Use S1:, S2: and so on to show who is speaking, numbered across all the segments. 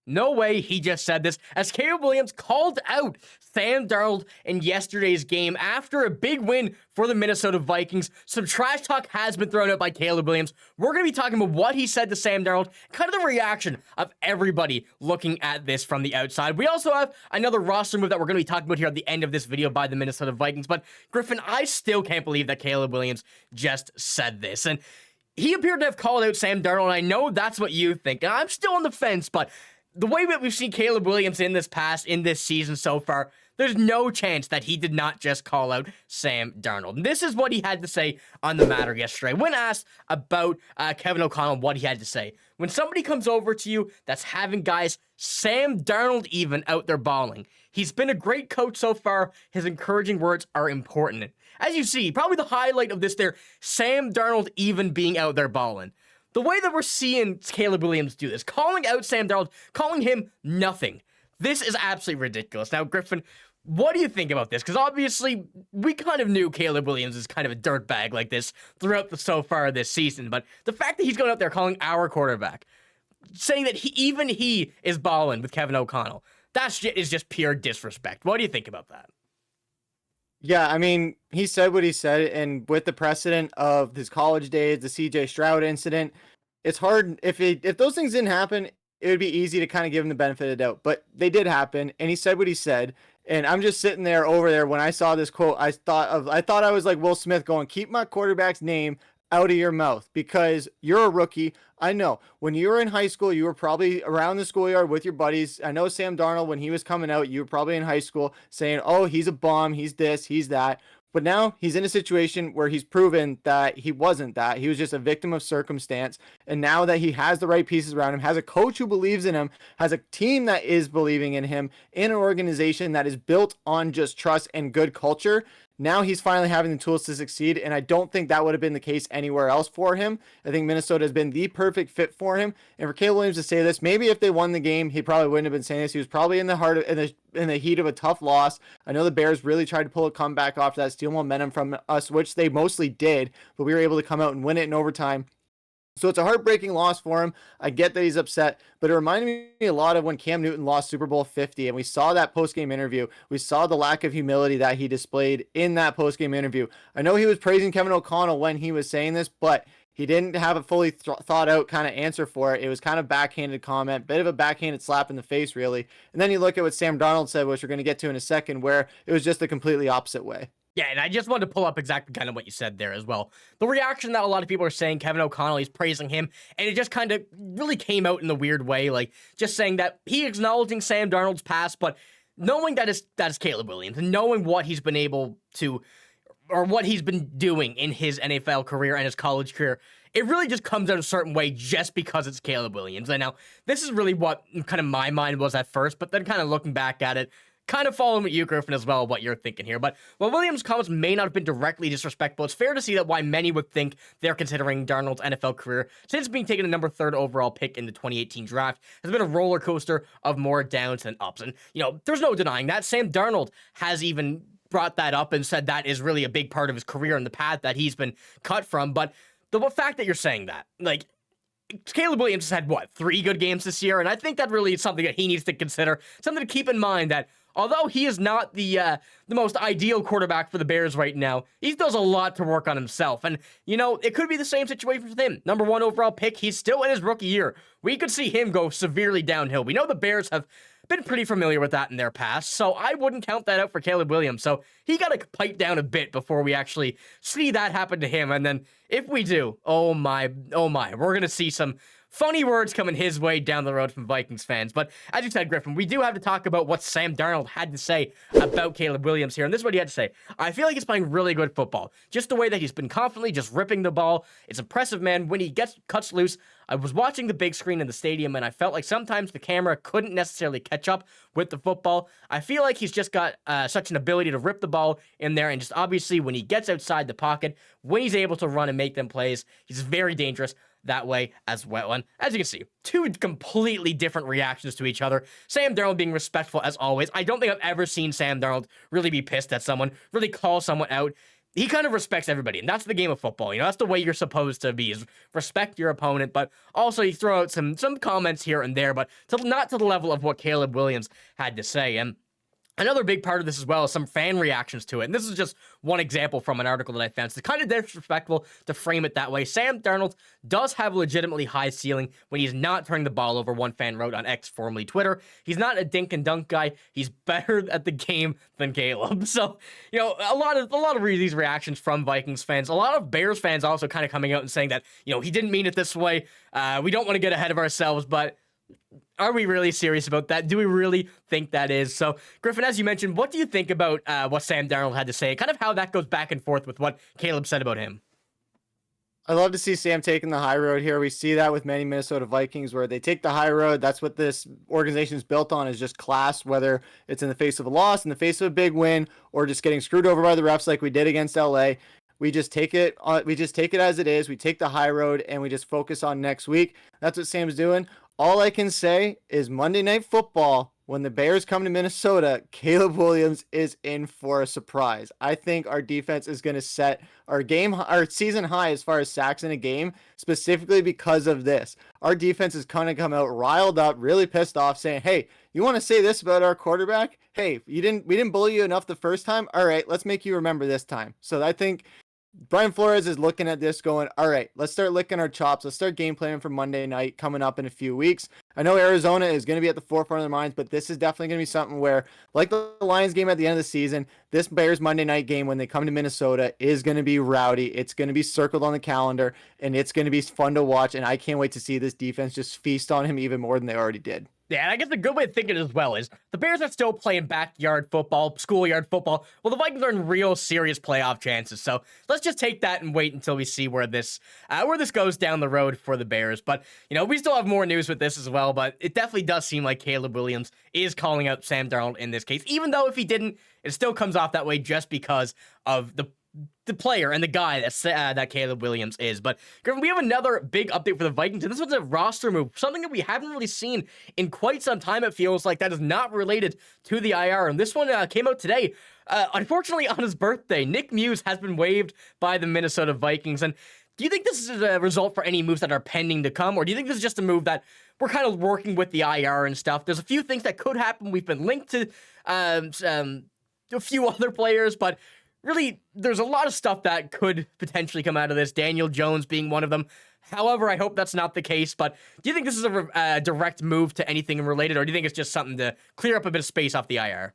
S1: No way he just said this, as Caleb Williams called out Sam Darnold in yesterday's game after a big win for the Minnesota Vikings. Some trash talk has been thrown out by Caleb Williams. We're going to be talking about what he said to Sam Darnold, kind of the reaction of everybody looking at this from the outside. We also have another roster move that we're going to be talking about here at the end of this video by the Minnesota Vikings. But Griffen, I still can't believe that Caleb Williams just said this. And he appeared to have called out Sam Darnold, and I know that's what you think. And I'm still on the fence, but the way that we've seen Caleb Williams in this season so far, there's no chance that he did not just call out Sam Darnold. And this is what he had to say on the matter yesterday. When asked about Kevin O'Connell, what he had to say. When somebody comes over to you that's having guys, Sam Darnold even, out there balling. He's been a great coach so far. His encouraging words are important. As you see, probably the highlight of this there, Sam Darnold even being out there balling. The way that we're seeing Caleb Williams do this, calling out Sam Darnold, calling him nothing. This is absolutely ridiculous. Now, Griffen, what do you think about this? Because obviously, we kind of knew Caleb Williams is kind of a dirtbag like this throughout so far this season. But the fact that he's going out there calling our quarterback, saying that he is balling with Kevin O'Connell, that is just pure disrespect. What do you think about that?
S2: Yeah, I mean, he said what he said, and with the precedent of his college days, the CJ Stroud incident, it's hard. If those things didn't happen, it would be easy to kind of give him the benefit of the doubt. But they did happen, and he said what he said. And I'm just sitting there over there when I saw this quote, I thought I was like Will Smith going, "Keep my quarterback's name out of your mouth, because you're a rookie." I know when you were in high school, you were probably around the schoolyard with your buddies. I know Sam Darnold, when he was coming out, you were probably in high school saying, "Oh, he's a bum, he's this, he's that." But now he's in a situation where he's proven that he wasn't that. He was just a victim of circumstance. And now that he has the right pieces around him, has a coach who believes in him, has a team that is believing in him, in an organization that is built on just trust and good culture, now he's finally having the tools to succeed. And I don't think that would have been the case anywhere else for him. I think Minnesota has been the perfect fit for him. And for Caleb Williams to say this, maybe if they won the game, he probably wouldn't have been saying this. He was probably in the heat of a tough loss. I know the Bears really tried to pull a comeback off that, steal momentum from us, which they mostly did, but we were able to come out and win it in overtime. So it's a heartbreaking loss for him. I get that he's upset, but it reminded me a lot of when Cam Newton lost Super Bowl 50, and we saw that post-game interview. We saw the lack of humility that he displayed in that post-game interview. I know he was praising Kevin O'Connell when he was saying this, but he didn't have a fully thought out kind of answer for it. It was kind of backhanded comment, bit of a backhanded slap in the face, really. And then you look at what Sam Darnold said, which we're going to get to in a second, where it was just the completely opposite way.
S1: Yeah, and I just wanted to pull up exactly kind of what you said there as well. The reaction that a lot of people are saying, Kevin O'Connell, he's praising him, and it just kind of really came out in the weird way, like just saying that he acknowledging Sam Darnold's past, but knowing that is Caleb Williams, and knowing what he's been able to, or what he's been doing in his NFL career and his college career, it really just comes out a certain way just because it's Caleb Williams. And now, this is really what kind of my mind was at first, but then kind of looking back at it, kind of following what you, Griffen, as well, what you're thinking here. But while Williams' comments may not have been directly disrespectful, it's fair to see that why many would think they're considering Darnold's NFL career, since being taken a number 3rd overall pick in the 2018 draft, has been a roller coaster of more downs than ups. And, there's no denying that. Sam Darnold has even brought that up and said that is really a big part of his career and the path that he's been cut from. But the fact that you're saying that, like, Caleb Williams has had, 3 good games this year? And I think that really is something that he needs to consider, something to keep in mind, that although he is not the most ideal quarterback for the Bears right now, he does a lot to work on himself. And, it could be the same situation for him. Number 1 overall pick, he's still in his rookie year. We could see him go severely downhill. We know the Bears have been pretty familiar with that in their past, so I wouldn't count that out for Caleb Williams. So he got to pipe down a bit before we actually see that happen to him. And then if we do, oh my, we're going to see some funny words coming his way down the road from Vikings fans. But as you said, Griffen, we do have to talk about what Sam Darnold had to say about Caleb Williams here. And this is what he had to say. "I feel like he's playing really good football. Just the way that he's been confidently just ripping the ball. It's impressive, man. When he cuts loose, I was watching the big screen in the stadium, and I felt like sometimes the camera couldn't necessarily catch up with the football. I feel like he's just got such an ability to rip the ball in there, and just obviously when he gets outside the pocket, when he's able to run and make them plays, he's very dangerous that way as well." And as you can see, 2 completely different reactions to each other. Sam Darnold being respectful as always. I don't think I've ever seen Sam Darnold really be pissed at someone, really call someone out. he kind of respects everybody, and that's the game of football. That's the way you're supposed to be, is respect your opponent, but also you throw out some comments here and there, but not to the level of what Caleb Williams had to say. And another big part of this as well is some fan reactions to it. And this is just one example from an article that I found. It's kind of disrespectful to frame it that way. Sam Darnold does have a legitimately high ceiling when he's not turning the ball over, one fan wrote on X, formerly Twitter. He's not a dink and dunk guy. He's better at the game than Caleb. So, a lot of these reactions from Vikings fans, a lot of Bears fans also kind of coming out and saying that, he didn't mean it this way. We don't want to get ahead of ourselves, but are we really serious about that? Do we really think that is? So, Griffen, as you mentioned, what do you think about what Sam Darnold had to say? Kind of how that goes back and forth with what Caleb said about him.
S2: I love to see Sam taking the high road here. We see that with many Minnesota Vikings where they take the high road. That's what this organization is built on, is just class, whether it's in the face of a loss, in the face of a big win, or just getting screwed over by the refs like we did against LA. We just take it as it is. We take the high road and we just focus on next week. That's what Sam's doing. All I can say is Monday Night Football, when the Bears come to Minnesota, Caleb Williams is in for a surprise. I think our defense is going to set our season high as far as sacks in a game, specifically because of this. Our defense is going to come out riled up, really pissed off, saying, hey, you want to say this about our quarterback? Hey, we didn't bully you enough the first time? All right, let's make you remember this time. So I think Brian Flores is looking at this going, all right, let's start licking our chops. Let's start game planning for Monday night coming up in a few weeks. I know Arizona is going to be at the forefront of their minds, but this is definitely going to be something where, like the Lions game at the end of the season, this Bears Monday night game when they come to Minnesota is going to be rowdy. It's going to be circled on the calendar, and it's going to be fun to watch, and I can't wait to see this defense just feast on him even more than they already did.
S1: Yeah, and I guess a good way of thinking as well is the Bears are still playing backyard football, schoolyard football. Well, the Vikings are in real serious playoff chances. So let's just take that and wait until we see where this goes down the road for the Bears. But, we still have more news with this as well. But it definitely does seem like Caleb Williams is calling out Sam Darnold in this case. Even though if he didn't, it still comes off that way just because of the player and the guy that Caleb Williams is. But Griffen, we have another big update for the Vikings, and this was a roster move, something that we haven't really seen in quite some time. It feels like that is not related to the IR, and this one came out today. Unfortunately, on his birthday, Nick Muse has been waived by the Minnesota Vikings. And do you think this is a result for any moves that are pending to come, or do you think this is just a move that we're kind of working with the IR and stuff? There's a few things that could happen. We've been linked to a few other players, but really, there's a lot of stuff that could potentially come out of this, Daniel Jones being one of them. However, I hope that's not the case, but do you think this is a direct move to anything related, or do you think it's just something to clear up a bit of space off the IR?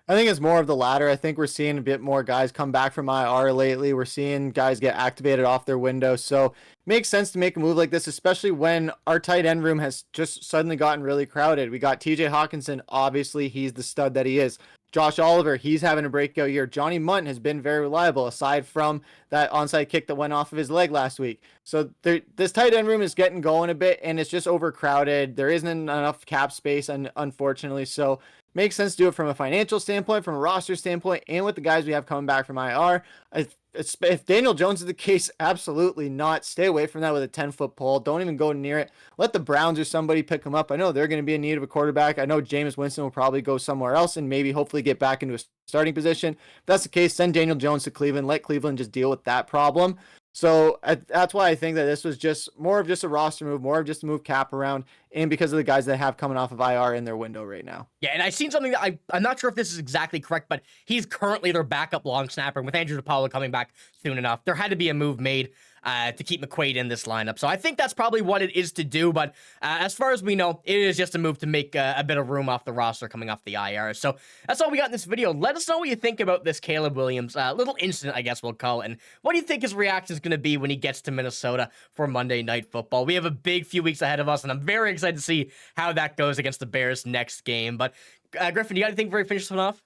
S2: I think it's more of the latter. I think we're seeing a bit more guys come back from IR lately. We're seeing guys get activated off their window. So it makes sense to make a move like this, especially when our tight end room has just suddenly gotten really crowded. We got TJ Hawkinson. Obviously, he's the stud that he is. Josh Oliver, he's having a breakout year. Johnny Mundt has been very reliable, aside from that onside kick that went off of his leg last week. So this tight end room is getting going a bit, and it's just overcrowded. There isn't enough cap space, unfortunately. So makes sense to do it from a financial standpoint, from a roster standpoint, and with the guys we have coming back from IR. If Daniel Jones is the case, absolutely not. Stay away from that with a 10-foot pole. Don't even go near it. Let the Browns or somebody pick him up. I know they're going to be in need of a quarterback. I know Jameis Winston will probably go somewhere else and maybe hopefully get back into a starting position. If that's the case, send Daniel Jones to Cleveland. Let Cleveland just deal with that problem. So that's why I think that this was just more of just a roster move, more of just a move cap around, and because of the guys that have coming off of IR in their window right now.
S1: Yeah, and I've seen something that I'm not sure if this is exactly correct, but he's currently their backup long snapper. And with Andrew DePaulo coming back soon enough, there had to be a move made to keep McQuaid in this lineup. So I think that's probably what it is to do. But as far as we know, it is just a move to make a bit of room off the roster coming off the IR. So that's all we got in this video. Let us know what you think about this Caleb Williams little incident, I guess we'll call it. And what do you think his reaction is going to be when he gets to Minnesota for Monday Night Football? We have a big few weeks ahead of us, and I'm very excited to see how that goes against the Bears next game. But Griffen, you got anything before we finish this one off?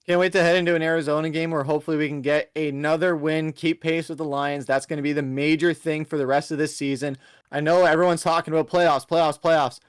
S2: Can't wait to head into an Arizona game where hopefully we can get another win, keep pace with the Lions. That's going to be the major thing for the rest of this season. I know everyone's talking about playoffs.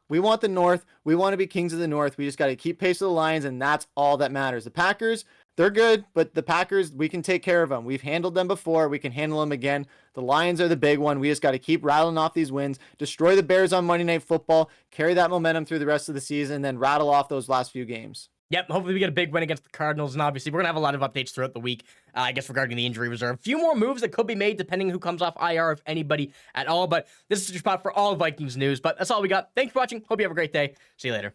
S2: We want the North. We want to be kings of the North. We just got to keep pace with the Lions, and that's all that matters. The Packers, they're good, but the Packers, we can take care of them. We've handled them before. We can handle them again. The Lions are the big one. We just got to keep rattling off these wins, destroy the Bears on Monday Night Football, carry that momentum through the rest of the season, then rattle off those last few games.
S1: Yep, hopefully we get a big win against the Cardinals, and obviously we're gonna have a lot of updates throughout the week. I guess regarding the injury reserve, a few more moves that could be made depending who comes off IR, if anybody at all. But this is your spot for all Vikings news. But that's all we got. Thanks for watching. Hope you have a great day. See you later.